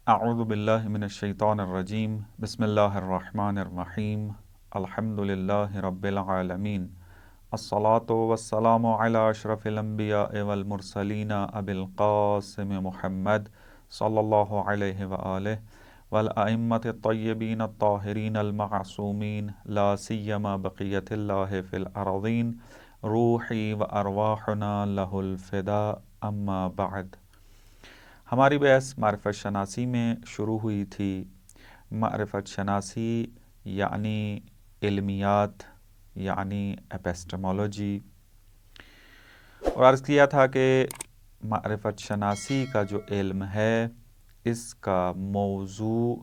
اعوذ باللہ من الشیطان الرجیم بسم اللہ الرحمن الرحیم الحمدللہ رب العالمین الصلاة والسلام علی اشرف الانبیاء والمرسلین ابی القاسم محمد صلی اللہ علیہ وآلہ والائمة الطیبین الطاہرین المعصومین لا سیما بقیت اللہ فی الارضین روحی و ارواحنا لہ الفداء اما بعد۔ ہماری بحث معرفت شناسی میں شروع ہوئی تھی۔ معرفت شناسی یعنی علمیات، یعنی ایپسٹمولوجی، اور عرض کیا تھا کہ معرفت شناسی کا جو علم ہے اس کا موضوع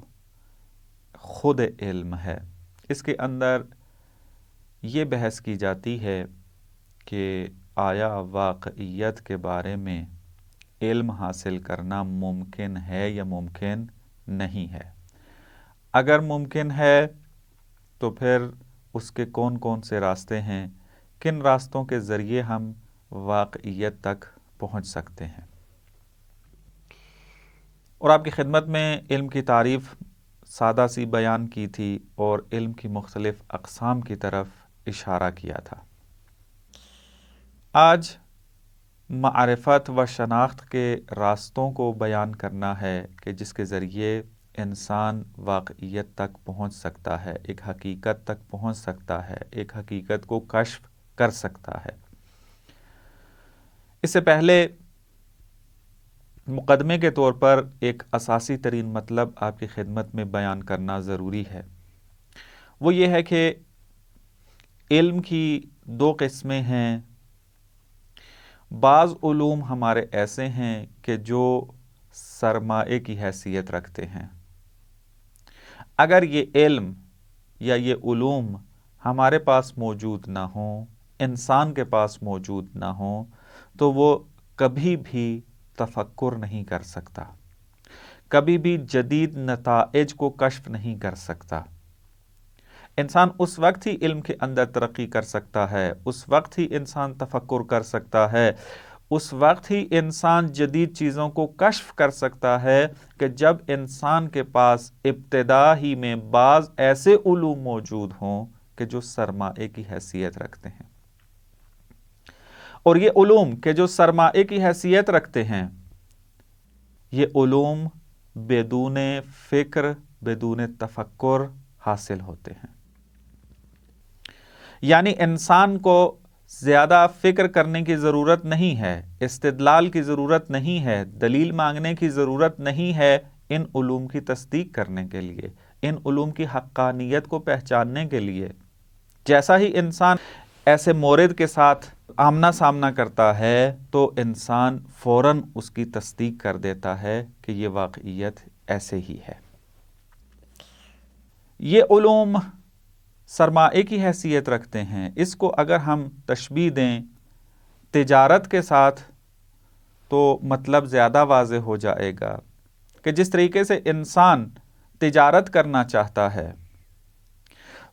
خود علم ہے۔ اس کے اندر یہ بحث کی جاتی ہے کہ آیا واقعیت کے بارے میں علم حاصل کرنا ممکن ہے یا ممکن نہیں ہے۔ اگر ممکن ہے تو پھر اس کے کون کون سے راستے ہیں، کن راستوں کے ذریعے ہم واقعیت تک پہنچ سکتے ہیں۔ اور آپ کی خدمت میں علم کی تعریف سادہ سی بیان کی تھی اور علم کی مختلف اقسام کی طرف اشارہ کیا تھا۔ آج معرفت و شناخت کے راستوں کو بیان کرنا ہے کہ جس کے ذریعے انسان واقعیت تک پہنچ سکتا ہے، ایک حقیقت تک پہنچ سکتا ہے، ایک حقیقت کو کشف کر سکتا ہے۔ اس سے پہلے مقدمے کے طور پر ایک اساسی ترین مطلب آپ کی خدمت میں بیان کرنا ضروری ہے۔ وہ یہ ہے کہ علم کی دو قسمیں ہیں۔ بعض علوم ہمارے ایسے ہیں کہ جو سرمائے کی حیثیت رکھتے ہیں۔ اگر یہ علم یا یہ علوم ہمارے پاس موجود نہ ہوں، انسان کے پاس موجود نہ ہوں، تو وہ کبھی بھی تفکر نہیں کر سکتا، کبھی بھی جدید نتائج کو کشف نہیں کر سکتا۔ انسان اس وقت ہی علم کے اندر ترقی کر سکتا ہے، اس وقت ہی انسان تفکر کر سکتا ہے، اس وقت ہی انسان جدید چیزوں کو کشف کر سکتا ہے کہ جب انسان کے پاس ابتدا ہی میں بعض ایسے علوم موجود ہوں کہ جو سرمائے کی حیثیت رکھتے ہیں۔ اور یہ علوم کہ جو سرمائے کی حیثیت رکھتے ہیں، یہ علوم بدون فکر، بدون تفکر حاصل ہوتے ہیں۔ یعنی انسان کو زیادہ فکر کرنے کی ضرورت نہیں ہے، استدلال کی ضرورت نہیں ہے، دلیل مانگنے کی ضرورت نہیں ہے ان علوم کی تصدیق کرنے کے لیے، ان علوم کی حقانیت کو پہچاننے کے لیے۔ جیسا ہی انسان ایسے مورد کے ساتھ آمنا سامنا کرتا ہے تو انسان فوراً اس کی تصدیق کر دیتا ہے کہ یہ واقعیت ایسے ہی ہے۔ یہ علوم سرمائے کی حیثیت رکھتے ہیں۔ اس کو اگر ہم تشبیہ دیں تجارت کے ساتھ تو مطلب زیادہ واضح ہو جائے گا کہ جس طریقے سے انسان تجارت کرنا چاہتا ہے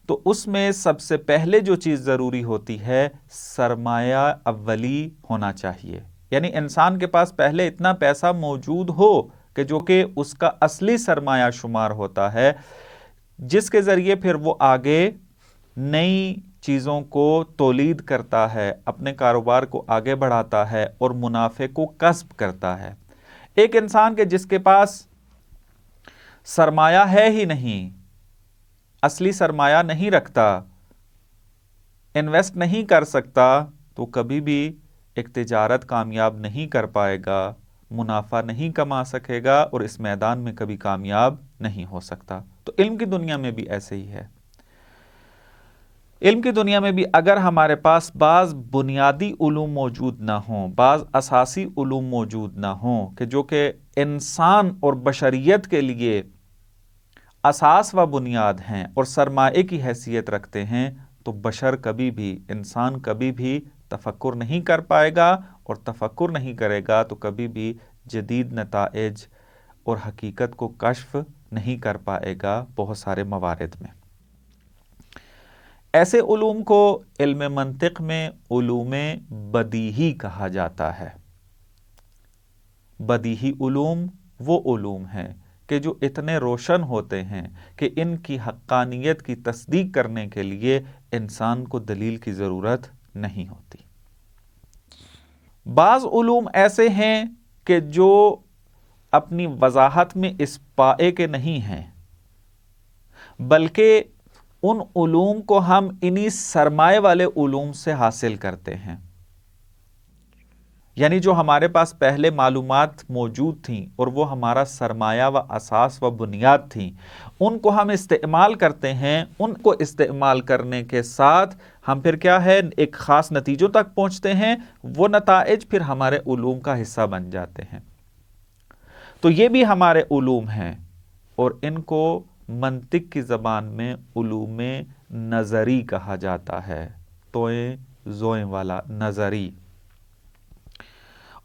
تو اس میں سب سے پہلے جو چیز ضروری ہوتی ہے سرمایہ اولی ہونا چاہیے۔ یعنی انسان کے پاس پہلے اتنا پیسہ موجود ہو کہ جو کہ اس کا اصلی سرمایہ شمار ہوتا ہے، جس کے ذریعے پھر وہ آگے نئی چیزوں کو تولید کرتا ہے، اپنے کاروبار کو آگے بڑھاتا ہے اور منافع کو کسب کرتا ہے۔ ایک انسان کے جس کے پاس سرمایہ ہے ہی نہیں، اصلی سرمایہ نہیں رکھتا، انویسٹ نہیں کر سکتا، تو کبھی بھی ایک تجارت کامیاب نہیں کر پائے گا، منافع نہیں کما سکے گا اور اس میدان میں کبھی کامیاب نہیں ہو سکتا۔ تو علم کی دنیا میں بھی ایسے ہی ہے۔ علم کی دنیا میں بھی اگر ہمارے پاس بعض بنیادی علوم موجود نہ ہوں، بعض اساسی علوم موجود نہ ہوں کہ جو کہ انسان اور بشریت کے لیے اساس و بنیاد ہیں اور سرمائے کی حیثیت رکھتے ہیں، تو بشر کبھی بھی، انسان کبھی بھی تفکر نہیں کر پائے گا، اور تفکر نہیں کرے گا تو کبھی بھی جدید نتائج اور حقیقت کو کشف نہیں کر پائے گا بہت سارے موارد میں۔ ایسے علوم کو علم منطق میں علوم بدیہی کہا جاتا ہے۔ بدیہی علوم وہ علوم ہیں کہ جو اتنے روشن ہوتے ہیں کہ ان کی حقانیت کی تصدیق کرنے کے لیے انسان کو دلیل کی ضرورت نہیں ہوتی۔ بعض علوم ایسے ہیں کہ جو اپنی وضاحت میں اس پائے کے نہیں ہیں، بلکہ ان علوم کو ہم انہی سرمایہ والے علوم سے حاصل کرتے ہیں، یعنی جو ہمارے پاس پہلے معلومات موجود تھیں اور وہ ہمارا سرمایہ و اساس و بنیاد تھیں، ان کو ہم استعمال کرتے ہیں۔ ان کو استعمال کرنے کے ساتھ ہم پھر کیا ہے، ایک خاص نتیجوں تک پہنچتے ہیں، وہ نتائج پھر ہمارے علوم کا حصہ بن جاتے ہیں۔ تو یہ بھی ہمارے علوم ہیں، اور ان کو منطق کی زبان میں علوم نظری کہا جاتا ہے، توئیں زوئیں والا نظری۔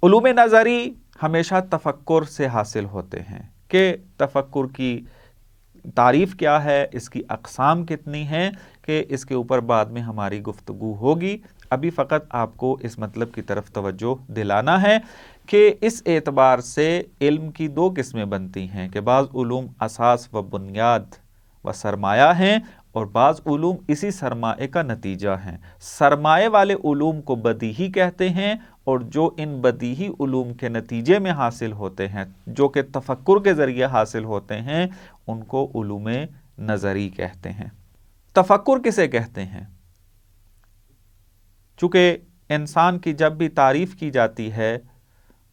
علوم نظری ہمیشہ تفکر سے حاصل ہوتے ہیں کہ تفکر کی تعریف کیا ہے، اس کی اقسام کتنی ہیں، کہ اس کے اوپر بعد میں ہماری گفتگو ہوگی۔ ابھی فقط آپ کو اس مطلب کی طرف توجہ دلانا ہے کہ اس اعتبار سے علم کی دو قسمیں بنتی ہیں کہ بعض علوم اساس و بنیاد و سرمایہ ہیں، اور بعض علوم اسی سرمایہ کا نتیجہ ہیں۔ سرمایہ والے علوم کو بدیہی کہتے ہیں، اور جو ان بدیہی علوم کے نتیجے میں حاصل ہوتے ہیں، جو کہ تفکر کے ذریعے حاصل ہوتے ہیں، ان کو علوم نظری کہتے ہیں۔ تفکر کسے کہتے ہیں؟ چونکہ انسان کی جب بھی تعریف کی جاتی ہے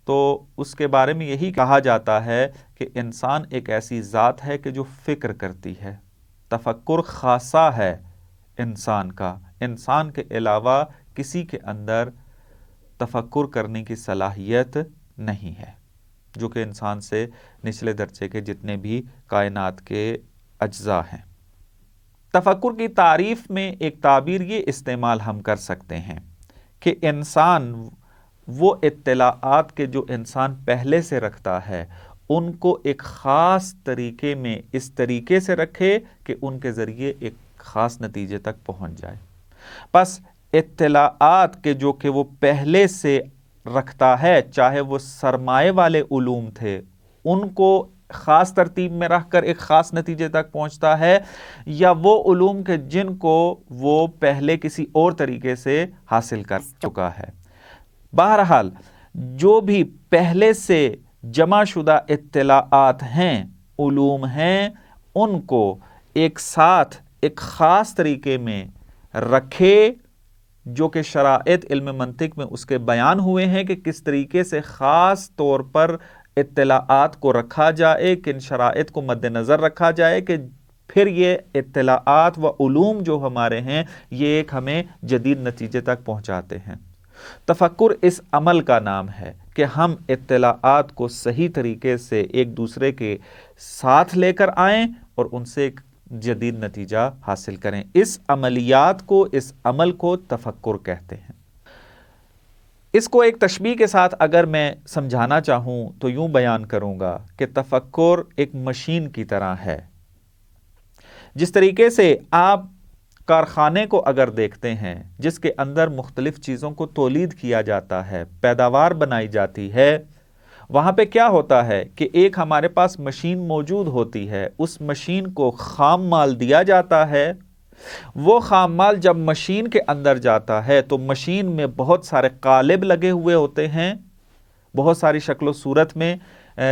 تو اس کے بارے میں یہی کہا جاتا ہے کہ انسان ایک ایسی ذات ہے کہ جو فکر کرتی ہے۔ تفکر خاصہ ہے انسان کا، انسان کے علاوہ کسی کے اندر تفکر کرنے کی صلاحیت نہیں ہے، جو کہ انسان سے نچلے درجے کے جتنے بھی کائنات کے اجزاء ہیں۔ تفکر کی تعریف میں ایک تعبیر یہ استعمال ہم کر سکتے ہیں کہ انسان وہ اطلاعات کے جو انسان پہلے سے رکھتا ہے، ان کو ایک خاص طریقے میں اس طریقے سے رکھے کہ ان کے ذریعے ایک خاص نتیجے تک پہنچ جائے۔ پس اطلاعات کے جو کہ وہ پہلے سے رکھتا ہے، چاہے وہ سرمایہ والے علوم تھے، ان کو خاص ترتیب میں رکھ کر ایک خاص نتیجے تک پہنچتا ہے، یا وہ علوم کے جن کو وہ پہلے کسی اور طریقے سے حاصل کر چکا ہے۔ بہرحال جو بھی پہلے سے جمع شدہ اطلاعات ہیں، علوم ہیں، ان کو ایک ساتھ ایک خاص طریقے میں رکھے، جو کہ شرائط علم منطق میں اس کے بیان ہوئے ہیں کہ کس طریقے سے خاص طور پر اطلاعات کو رکھا جائے، کن شرائط کو مد نظر رکھا جائے کہ پھر یہ اطلاعات و علوم جو ہمارے ہیں یہ ایک ہمیں جدید نتیجے تک پہنچاتے ہیں۔ تفکر اس عمل کا نام ہے کہ ہم اطلاعات کو صحیح طریقے سے ایک دوسرے کے ساتھ لے کر آئیں اور ان سے ایک جدید نتیجہ حاصل کریں۔ اس عملیات کو، اس عمل کو تفکر کہتے ہیں۔ اس کو ایک تشبیہ کے ساتھ اگر میں سمجھانا چاہوں تو یوں بیان کروں گا کہ تفکر ایک مشین کی طرح ہے۔ جس طریقے سے آپ کارخانے کو اگر دیکھتے ہیں جس کے اندر مختلف چیزوں کو تولید کیا جاتا ہے، پیداوار بنائی جاتی ہے، وہاں پہ کیا ہوتا ہے کہ ایک ہمارے پاس مشین موجود ہوتی ہے، اس مشین کو خام مال دیا جاتا ہے، وہ خام مال جب مشین کے اندر جاتا ہے تو مشین میں بہت سارے قالب لگے ہوئے ہوتے ہیں، بہت ساری شکل و صورت میں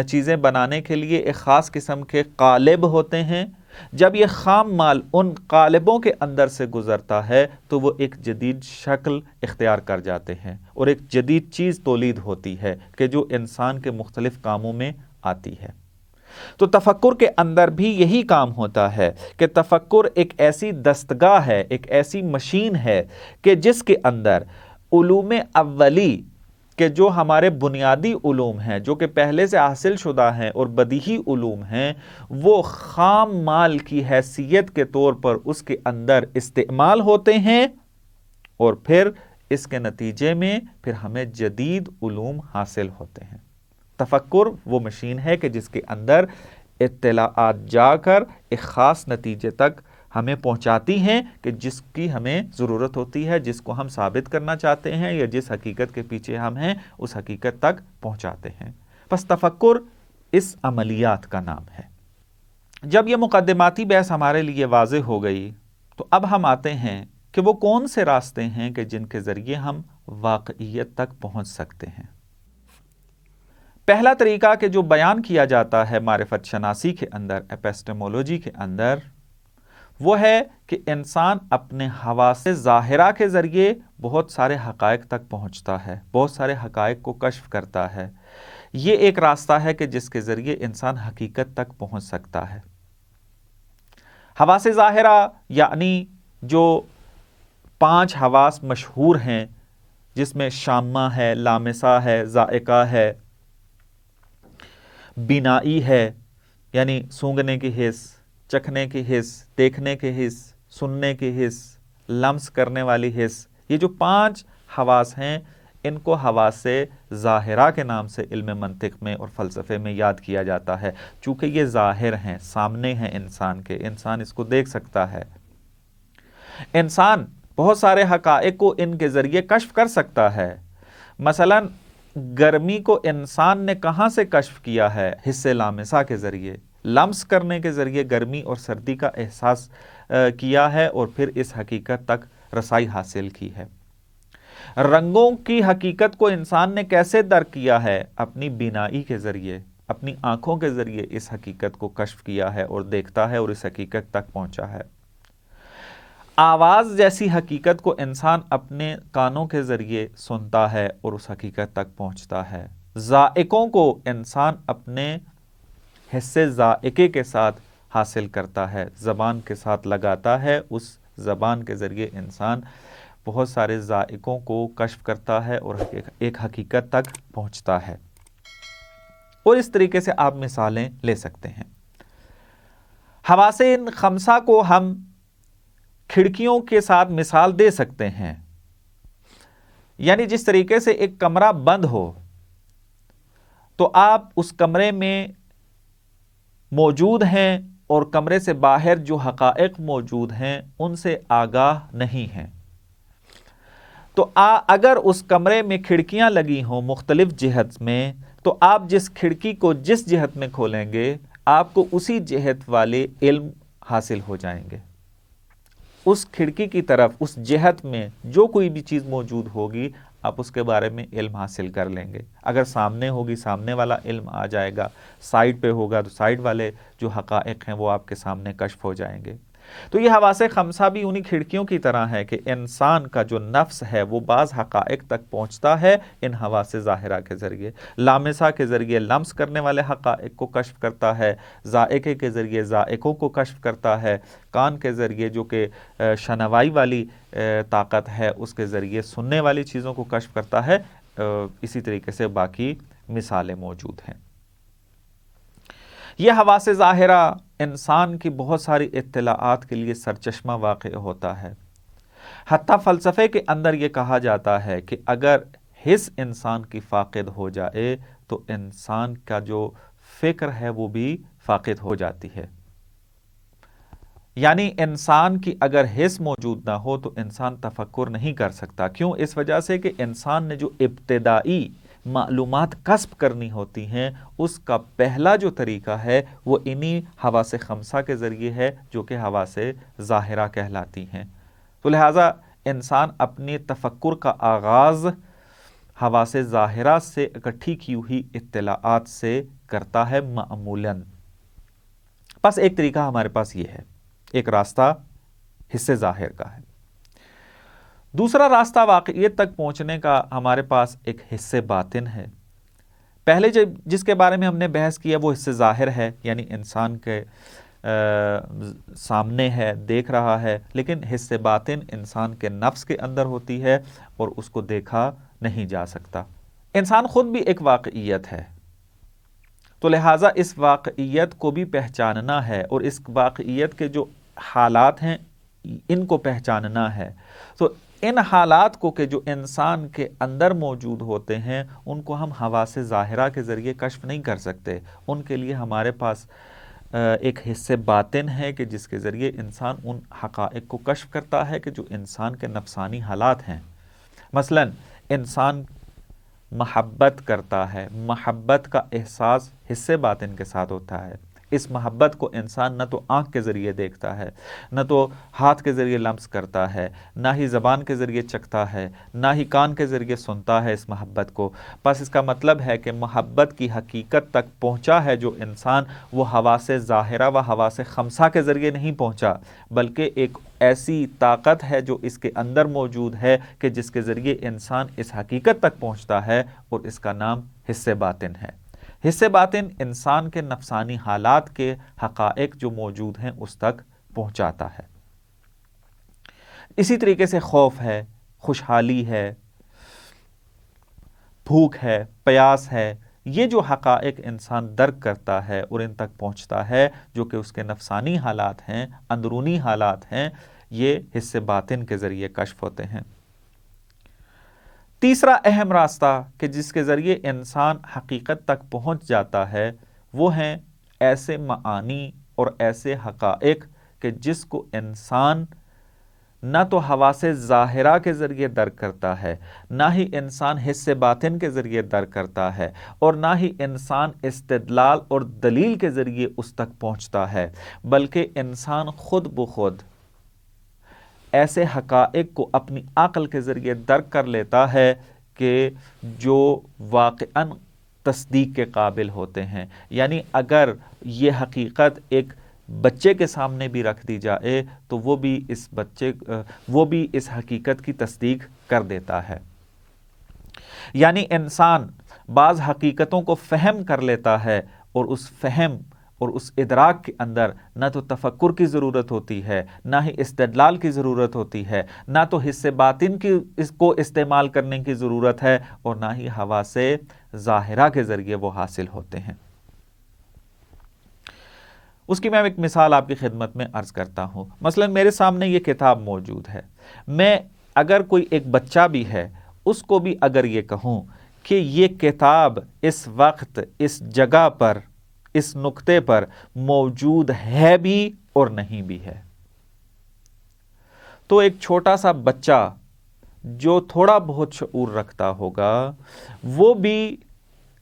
چیزیں بنانے کے لیے ایک خاص قسم کے قالب ہوتے ہیں۔ جب یہ خام مال ان قالبوں کے اندر سے گزرتا ہے تو وہ ایک جدید شکل اختیار کر جاتے ہیں اور ایک جدید چیز تولید ہوتی ہے کہ جو انسان کے مختلف کاموں میں آتی ہے۔ تو تفکر کے اندر بھی یہی کام ہوتا ہے کہ تفکر ایک ایسی دستگاہ ہے، ایک ایسی مشین ہے کہ جس کے اندر علوم اولی کہ جو ہمارے بنیادی علوم ہیں، جو کہ پہلے سے حاصل شدہ ہیں اور بدیہی علوم ہیں، وہ خام مال کی حیثیت کے طور پر اس کے اندر استعمال ہوتے ہیں، اور پھر اس کے نتیجے میں پھر ہمیں جدید علوم حاصل ہوتے ہیں۔ تفکر وہ مشین ہے کہ جس کے اندر اطلاعات جا کر ایک خاص نتیجے تک ہمیں پہنچاتی ہیں کہ جس کی ہمیں ضرورت ہوتی ہے، جس کو ہم ثابت کرنا چاہتے ہیں یا جس حقیقت کے پیچھے ہم ہیں اس حقیقت تک پہنچاتے ہیں۔ پس تفکر اس عملیات کا نام ہے۔ جب یہ مقدماتی بحث ہمارے لیے واضح ہو گئی تو اب ہم آتے ہیں کہ وہ کون سے راستے ہیں کہ جن کے ذریعے ہم واقعیت تک پہنچ سکتے ہیں۔ پہلا طریقہ کہ جو بیان کیا جاتا ہے معرفت شناسی کے اندر، ایپسٹمولوجی کے اندر، وہ ہے کہ انسان اپنے حواس ظاہرہ کے ذریعے بہت سارے حقائق تک پہنچتا ہے، بہت سارے حقائق کو کشف کرتا ہے۔ یہ ایک راستہ ہے کہ جس کے ذریعے انسان حقیقت تک پہنچ سکتا ہے۔ حواس ظاہرہ یعنی جو 5 حواس مشہور ہیں، جس میں شامہ ہے، لامسہ ہے، ذائقہ ہے، بینائی ہے یعنی سونگھنے کی حس، چکھنے کی حس، دیکھنے کی حس، سننے کی حس، لمس کرنے والی حس، یہ جو 5 حواس ہیں ان کو حواس ظاہرہ کے نام سے علم منطق میں اور فلسفے میں یاد کیا جاتا ہے، چونکہ یہ ظاہر ہیں، سامنے ہیں انسان کے، انسان اس کو دیکھ سکتا ہے۔ انسان بہت سارے حقائق کو ان کے ذریعے کشف کر سکتا ہے۔ مثلا گرمی کو انسان نے کہاں سے کشف کیا ہے؟ حس لامسہ کے ذریعے، لمس کرنے کے ذریعے گرمی اور سردی کا احساس کیا ہے اور پھر اس حقیقت تک رسائی حاصل کی ہے۔ رنگوں کی حقیقت کو انسان نے کیسے درک کیا ہے؟ اپنی بینائی کے ذریعے، اپنی آنکھوں کے ذریعے اس حقیقت کو کشف کیا ہے اور دیکھتا ہے اور اس حقیقت تک پہنچا ہے۔ آواز جیسی حقیقت کو انسان اپنے کانوں کے ذریعے سنتا ہے اور اس حقیقت تک پہنچتا ہے۔ ذائقوں کو انسان اپنے حصے ذائقے کے ساتھ حاصل کرتا ہے، زبان کے ساتھ لگاتا ہے، اس زبان کے ذریعے انسان بہت سارے ذائقوں کو کشف کرتا ہے اور ایک حقیقت تک پہنچتا ہے۔ اور اس طریقے سے آپ مثالیں لے سکتے ہیں۔ حواس خمسہ کو ہم کھڑکیوں کے ساتھ مثال دے سکتے ہیں، یعنی جس طریقے سے ایک کمرہ بند ہو تو آپ اس کمرے میں موجود ہیں اور کمرے سے باہر جو حقائق موجود ہیں ان سے آگاہ نہیں ہیں۔ تو اگر اس کمرے میں کھڑکیاں لگی ہوں مختلف جہت میں، تو آپ جس کھڑکی کو جس جہت میں کھولیں گے آپ کو اسی جہت والے علم حاصل ہو جائیں گے۔ اس کھڑکی کی طرف، اس جہت میں جو کوئی بھی چیز موجود ہوگی آپ اس کے بارے میں علم حاصل کر لیں گے۔ اگر سامنے ہوگی سامنے والا علم آ جائے گا، سائڈ پہ ہوگا تو سائڈ والے جو حقائق ہیں وہ آپ کے سامنے کشف ہو جائیں گے۔ تو یہ حواس خمسہ بھی انہی کھڑکیوں کی طرح ہے کہ انسان کا جو نفس ہے وہ بعض حقائق تک پہنچتا ہے ان حواس ظاہرہ کے ذریعے۔ لامسہ کے ذریعے لمس کرنے والے حقائق کو کشف کرتا ہے، ذائقے کے ذریعے ذائقوں کو کشف کرتا ہے، کان کے ذریعے جو کہ شنوائی والی طاقت ہے اس کے ذریعے سننے والی چیزوں کو کشف کرتا ہے۔ اسی طریقے سے باقی مثالیں موجود ہیں۔ یہ حواس ظاہرہ انسان کی بہت ساری اطلاعات کے لیے سرچشمہ واقع ہوتا ہے۔ حتیٰ فلسفے کے اندر یہ کہا جاتا ہے کہ اگر حس انسان کی فاقد ہو جائے تو انسان کا جو فکر ہے وہ بھی فاقد ہو جاتی ہے۔ یعنی انسان کی اگر حس موجود نہ ہو تو انسان تفکر نہیں کر سکتا۔ کیوں؟ اس وجہ سے کہ انسان نے جو ابتدائی معلومات کسب کرنی ہوتی ہیں اس کا پہلا جو طریقہ ہے وہ انہی حواس خمسہ کے ذریعے ہے جو کہ حواس ظاہرہ کہلاتی ہیں۔ تو لہٰذا انسان اپنے تفکر کا آغاز حواس ظاہرہ سے اکٹھی کی ہوئی اطلاعات سے کرتا ہے معمولاً۔ بس ایک طریقہ ہمارے پاس یہ ہے، ایک راستہ حصے ظاہر کا ہے۔ دوسرا راستہ واقعیت تک پہنچنے کا ہمارے پاس ایک حصے باطن ہے۔ پہلے جس کے بارے میں ہم نے بحث کیا وہ حصے ظاہر ہے، یعنی انسان کے سامنے ہے، دیکھ رہا ہے، لیکن حصے باطن انسان کے نفس کے اندر ہوتی ہے اور اس کو دیکھا نہیں جا سکتا۔ انسان خود بھی ایک واقعیت ہے، تو لہٰذا اس واقعیت کو بھی پہچاننا ہے اور اس واقعیت کے جو حالات ہیں ان کو پہچاننا ہے۔ تو ان حالات کو کہ جو انسان کے اندر موجود ہوتے ہیں ان کو ہم حواس ظاہرہ کے ذریعے کشف نہیں کر سکتے۔ ان کے لیے ہمارے پاس ایک حصے باطن ہے کہ جس کے ذریعے انسان ان حقائق کو کشف کرتا ہے کہ جو انسان کے نفسانی حالات ہیں۔ مثلا انسان محبت کرتا ہے، محبت کا احساس حصے باطن کے ساتھ ہوتا ہے۔ اس محبت کو انسان نہ تو آنکھ کے ذریعے دیکھتا ہے، نہ تو ہاتھ کے ذریعے لمس کرتا ہے، نہ ہی زبان کے ذریعے چکھتا ہے، نہ ہی کان کے ذریعے سنتا ہے اس محبت کو۔ بس اس کا مطلب ہے کہ محبت کی حقیقت تک پہنچا ہے جو انسان، وہ حواس ظاہرہ و حواس خمسہ کے ذریعے نہیں پہنچا، بلکہ ایک ایسی طاقت ہے جو اس کے اندر موجود ہے کہ جس کے ذریعے انسان اس حقیقت تک پہنچتا ہے، اور اس کا نام حس باطن ہے۔ حس باطن انسان کے نفسانی حالات کے حقائق جو موجود ہیں اس تک پہنچاتا ہے۔ اسی طریقے سے خوف ہے، خوشحالی ہے، بھوک ہے، پیاس ہے، یہ جو حقائق انسان درک کرتا ہے اور ان تک پہنچتا ہے جو کہ اس کے نفسانی حالات ہیں، اندرونی حالات ہیں، یہ حس باطن کے ذریعے کشف ہوتے ہیں۔ تیسرا اہم راستہ کہ جس کے ذریعے انسان حقیقت تک پہنچ جاتا ہے وہ ہیں ایسے معانی اور ایسے حقائق کہ جس کو انسان نہ تو حواس ظاہرہ کے ذریعے درک کرتا ہے، نہ ہی انسان حس باطن کے ذریعے درک کرتا ہے، اور نہ ہی انسان استدلال اور دلیل کے ذریعے اس تک پہنچتا ہے، بلکہ انسان خود بخود ایسے حقائق کو اپنی عقل کے ذریعے درک کر لیتا ہے کہ جو واقعاً تصدیق کے قابل ہوتے ہیں۔ یعنی اگر یہ حقیقت ایک بچے کے سامنے بھی رکھ دی جائے تو وہ بھی اس حقیقت کی تصدیق کر دیتا ہے۔ یعنی انسان بعض حقیقتوں کو فہم کر لیتا ہے، اور اس فہم اور اس ادراک کے اندر نہ تو تفکر کی ضرورت ہوتی ہے، نہ ہی استدلال کی ضرورت ہوتی ہے، نہ تو حس باطن کی اس کو استعمال کرنے کی ضرورت ہے، اور نہ ہی حواس ظاہرہ کے ذریعے وہ حاصل ہوتے ہیں۔ اس کی میں ایک مثال آپ کی خدمت میں عرض کرتا ہوں۔ مثلا میرے سامنے یہ کتاب موجود ہے، میں اگر کوئی ایک بچہ بھی ہے اس کو بھی اگر یہ کہوں کہ یہ کتاب اس وقت اس جگہ پر اس نقطے پر موجود ہے بھی اور نہیں بھی ہے، تو ایک چھوٹا سا بچہ جو تھوڑا بہت شعور رکھتا ہوگا وہ بھی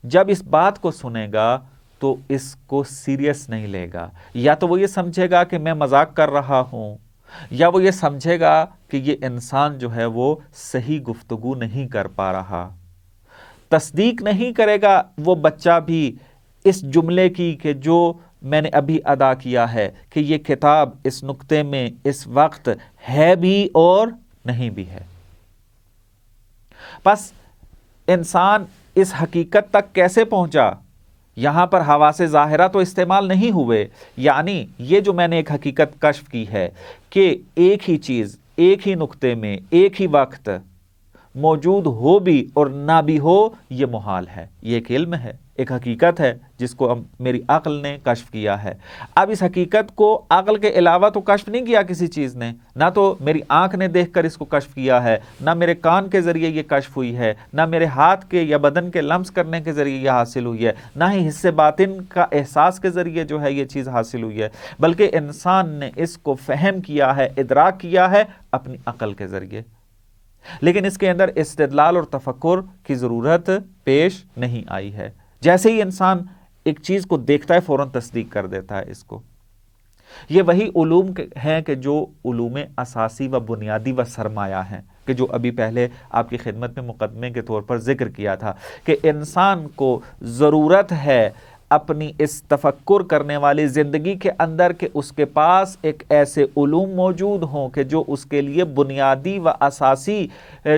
جب اس بات کو سنے گا تو اس کو سیریس نہیں لے گا، یا تو وہ یہ سمجھے گا کہ میں مذاق کر رہا ہوں، یا وہ یہ سمجھے گا کہ یہ انسان جو ہے وہ صحیح گفتگو نہیں کر پا رہا۔ تصدیق نہیں کرے گا وہ بچہ بھی اس جملے کی کہ جو میں نے ابھی ادا کیا ہے کہ یہ کتاب اس نقطے میں اس وقت ہے بھی اور نہیں بھی ہے۔ بس انسان اس حقیقت تک کیسے پہنچا؟ یہاں پر حواس ظاہرہ تو استعمال نہیں ہوئے، یعنی یہ جو میں نے ایک حقیقت کشف کی ہے کہ ایک ہی چیز ایک ہی نقطے میں ایک ہی وقت موجود ہو بھی اور نہ بھی ہو، یہ محال ہے، یہ ایک علم ہے، ایک حقیقت ہے جس کو میری عقل نے کشف کیا ہے۔ اب اس حقیقت کو عقل کے علاوہ تو کشف نہیں کیا کسی چیز نے، نہ تو میری آنکھ نے دیکھ کر اس کو کشف کیا ہے، نہ میرے کان کے ذریعے یہ کشف ہوئی ہے، نہ میرے ہاتھ کے یا بدن کے لمس کرنے کے ذریعے یہ حاصل ہوئی ہے، نہ ہی حس باطن کا احساس کے ذریعے جو ہے یہ چیز حاصل ہوئی ہے، بلکہ انسان نے اس کو فہم کیا ہے، ادراک کیا ہے اپنی عقل کے ذریعے۔ لیکن اس کے اندر استدلال اور تفکر کی ضرورت پیش نہیں آئی ہے۔ جیسے ہی انسان ایک چیز کو دیکھتا ہے فوراً تصدیق کر دیتا ہے اس کو۔ یہ وہی علوم ہیں کہ جو علوم اساسی و بنیادی و سرمایہ ہیں، کہ جو ابھی پہلے آپ کی خدمت میں مقدمے کے طور پر ذکر کیا تھا کہ انسان کو ضرورت ہے اپنی اس تفکر کرنے والی زندگی کے اندر کہ اس کے پاس ایک ایسے علوم موجود ہوں کہ جو اس کے لیے بنیادی و اساسی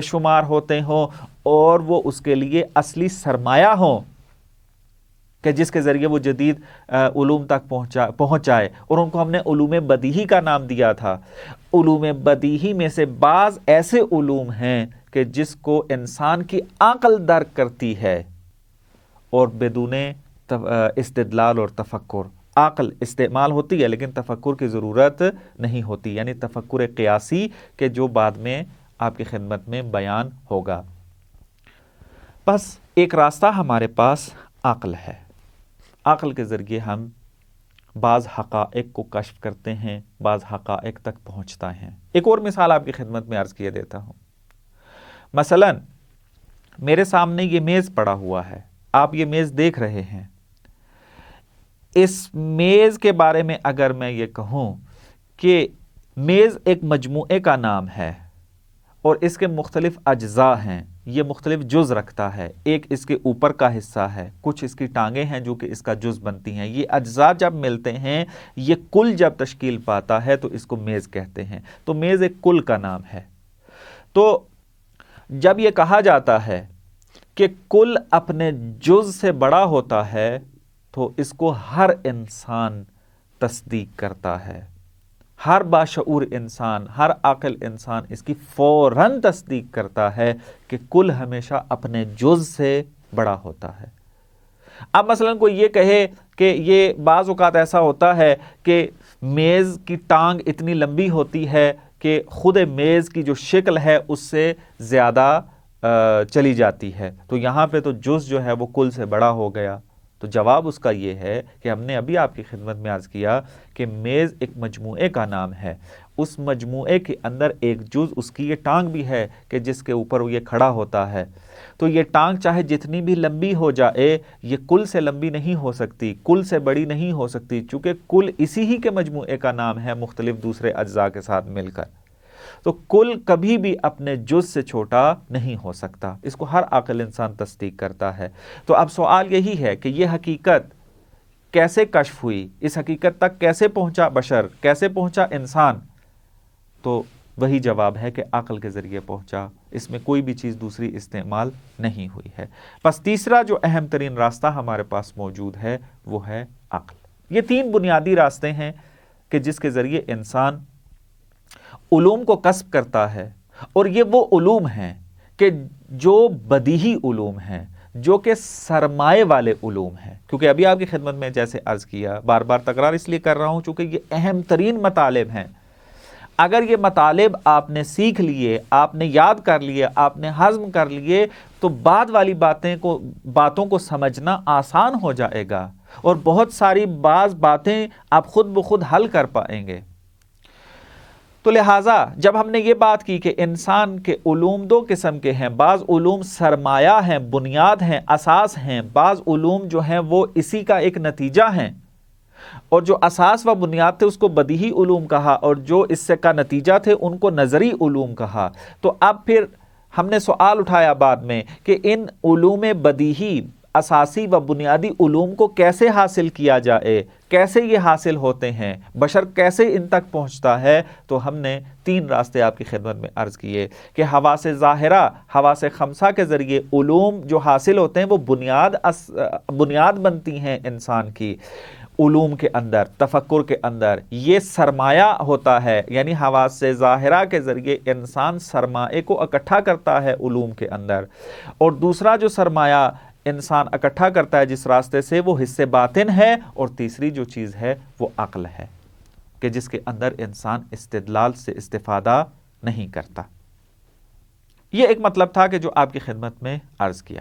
شمار ہوتے ہوں، اور وہ اس کے لیے اصلی سرمایہ ہوں کہ جس کے ذریعے وہ جدید علوم تک پہنچ جائے، اور ان کو ہم نے علوم بدیہی کا نام دیا تھا۔ علوم بدیہی میں سے بعض ایسے علوم ہیں کہ جس کو انسان کی عقل درک کرتی ہے اور بدون استدلال اور تفکر، عقل استعمال ہوتی ہے لیکن تفکر کی ضرورت نہیں ہوتی، یعنی تفکر قیاسی کہ جو بعد میں آپ کی خدمت میں بیان ہوگا۔ بس ایک راستہ ہمارے پاس عقل ہے، عقل کے ذریعے ہم بعض حقائق کو کشف کرتے ہیں، بعض حقائق تک پہنچتا ہیں۔ ایک اور مثال آپ کی خدمت میں عرض کیے دیتا ہوں۔ مثلا میرے سامنے یہ میز پڑا ہوا ہے، آپ یہ میز دیکھ رہے ہیں، اس میز کے بارے میں اگر میں یہ کہوں کہ میز ایک مجموعے کا نام ہے اور اس کے مختلف اجزاء ہیں، یہ مختلف جز رکھتا ہے، ایک اس کے اوپر کا حصہ ہے، کچھ اس کی ٹانگیں ہیں جو کہ اس کا جز بنتی ہیں، یہ اجزاء جب ملتے ہیں، یہ کل جب تشکیل پاتا ہے تو اس کو میز کہتے ہیں۔ تو میز ایک کل کا نام ہے۔ تو جب یہ کہا جاتا ہے کہ کل اپنے جز سے بڑا ہوتا ہے تو اس کو ہر انسان تصدیق کرتا ہے، ہر باشعور انسان، ہر عاقل انسان اس کی فوراً تصدیق کرتا ہے کہ کل ہمیشہ اپنے جز سے بڑا ہوتا ہے۔ اب مثلا کوئی یہ کہے کہ یہ بعض اوقات ایسا ہوتا ہے کہ میز کی ٹانگ اتنی لمبی ہوتی ہے کہ خود میز کی جو شکل ہے اس سے زیادہ چلی جاتی ہے، تو یہاں پہ تو جز جو ہے وہ کل سے بڑا ہو گیا۔ تو جواب اس کا یہ ہے کہ ہم نے ابھی آپ کی خدمت میں عرض کیا کہ میز ایک مجموعے کا نام ہے، اس مجموعے کے اندر ایک جز اس کی یہ ٹانگ بھی ہے کہ جس کے اوپر وہ یہ کھڑا ہوتا ہے۔ تو یہ ٹانگ چاہے جتنی بھی لمبی ہو جائے، یہ کل سے لمبی نہیں ہو سکتی، کل سے بڑی نہیں ہو سکتی، چونکہ کل اسی ہی کے مجموعے کا نام ہے مختلف دوسرے اجزاء کے ساتھ مل کر۔ تو کل کبھی بھی اپنے جز سے چھوٹا نہیں ہو سکتا، اس کو ہر عاقل انسان تصدیق کرتا ہے۔ تو اب سوال یہی ہے کہ یہ حقیقت کیسے کشف ہوئی، اس حقیقت تک کیسے پہنچا بشر، کیسے پہنچا انسان؟ تو وہی جواب ہے کہ عقل کے ذریعے پہنچا، اس میں کوئی بھی چیز دوسری استعمال نہیں ہوئی ہے۔ پس تیسرا جو اہم ترین راستہ ہمارے پاس موجود ہے وہ ہے عقل۔ یہ تین بنیادی راستے ہیں کہ جس کے ذریعے انسان علوم کو کسب کرتا ہے، اور یہ وہ علوم ہیں کہ جو بدیہی علوم ہیں، جو کہ سرمایہ والے علوم ہیں۔ کیونکہ ابھی آپ کی خدمت میں جیسے عرض کیا، بار بار تکرار اس لیے کر رہا ہوں چونکہ یہ اہم ترین مطالب ہیں۔ اگر یہ مطالب آپ نے سیکھ لیے، آپ نے یاد کر لیے، آپ نے ہضم کر لیے، تو بعد والی باتوں کو سمجھنا آسان ہو جائے گا، اور بہت ساری بعض باتیں آپ خود بخود حل کر پائیں گے۔ تو لہٰذا جب ہم نے یہ بات کی کہ انسان کے علوم دو قسم کے ہیں، بعض علوم سرمایہ ہیں، بنیاد ہیں، اساس ہیں، بعض علوم جو ہیں وہ اسی کا ایک نتیجہ ہیں، اور جو اساس و بنیاد تھے اس کو بدیہی علوم کہا، اور جو اس سے کا نتیجہ تھے ان کو نظری علوم کہا۔ تو اب پھر ہم نے سوال اٹھایا بعد میں کہ ان علوم بدیہی، اساسی و بنیادی علوم کو کیسے حاصل کیا جائے، کیسے یہ حاصل ہوتے ہیں، بشر کیسے ان تک پہنچتا ہے؟ تو ہم نے تین راستے آپ کی خدمت میں عرض کیے کہ حواس ظاہرہ، حواس خمسہ کے ذریعے علوم جو حاصل ہوتے ہیں وہ بنیاد بنتی ہیں انسان کی علوم کے اندر، تفکر کے اندر۔ یہ سرمایہ ہوتا ہے، یعنی حواس ظاہرہ کے ذریعے انسان سرمایہ کو اکٹھا کرتا ہے علوم کے اندر۔ اور دوسرا جو سرمایہ انسان اکٹھا کرتا ہے جس راستے سے، وہ حصے باطن ہے، اور تیسری جو چیز ہے وہ عقل ہے کہ جس کے اندر انسان استدلال سے استفادہ نہیں کرتا۔ یہ ایک مطلب تھا کہ جو آپ کی خدمت میں عرض کیا۔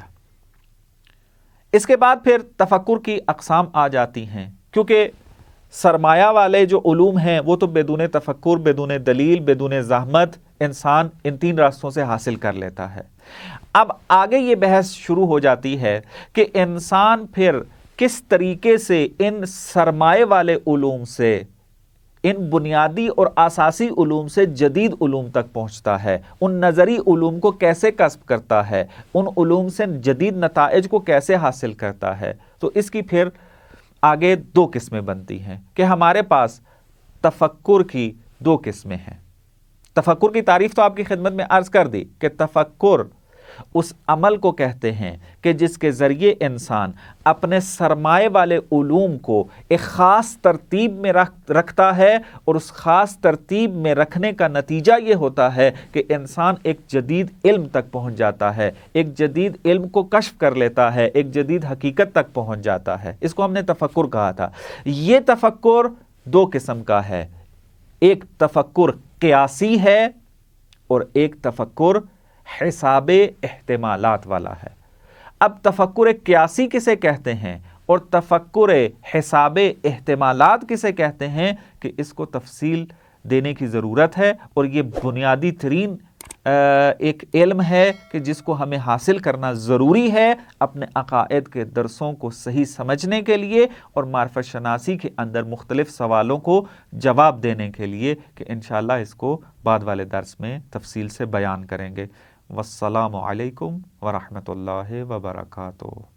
اس کے بعد پھر تفکر کی اقسام آ جاتی ہیں، کیونکہ سرمایہ والے جو علوم ہیں وہ تو بدون تفکر، بدون دلیل، بدون زحمت انسان ان تین راستوں سے حاصل کر لیتا ہے۔ اب آگے یہ بحث شروع ہو جاتی ہے کہ انسان پھر کس طریقے سے ان سرمایہ والے علوم سے، ان بنیادی اور اساسی علوم سے جدید علوم تک پہنچتا ہے، ان نظری علوم کو کیسے کسب کرتا ہے، ان علوم سے جدید نتائج کو کیسے حاصل کرتا ہے۔ تو اس کی پھر آگے دو قسمیں بنتی ہیں کہ ہمارے پاس تفکر کی دو قسمیں ہیں۔ تفکر کی تعریف تو آپ کی خدمت میں عرض کر دی کہ تفکر اس عمل کو کہتے ہیں کہ جس کے ذریعے انسان اپنے سرمایہ والے علوم کو ایک خاص ترتیب میں رکھتا ہے، اور اس خاص ترتیب میں رکھنے کا نتیجہ یہ ہوتا ہے کہ انسان ایک جدید علم تک پہنچ جاتا ہے، ایک جدید علم کو کشف کر لیتا ہے، ایک جدید حقیقت تک پہنچ جاتا ہے۔ اس کو ہم نے تفکر کہا تھا۔ یہ تفکر دو قسم کا ہے، ایک تفکر قیاسی ہے اور ایک تفکر حساب احتمالات والا ہے۔ اب تفکر قیاسی کسے کہتے ہیں اور تفکر حساب احتمالات کسے کہتے ہیں کہ اس کو تفصیل دینے کی ضرورت ہے، اور یہ بنیادی ترین ایک علم ہے کہ جس کو ہمیں حاصل کرنا ضروری ہے اپنے عقائد کے درسوں کو صحیح سمجھنے کے لیے اور معرفت شناسی کے اندر مختلف سوالوں کو جواب دینے کے لیے، کہ انشاءاللہ اس کو بعد والے درس میں تفصیل سے بیان کریں گے۔ والسلام علیکم ورحمۃ اللہ وبرکاتہ۔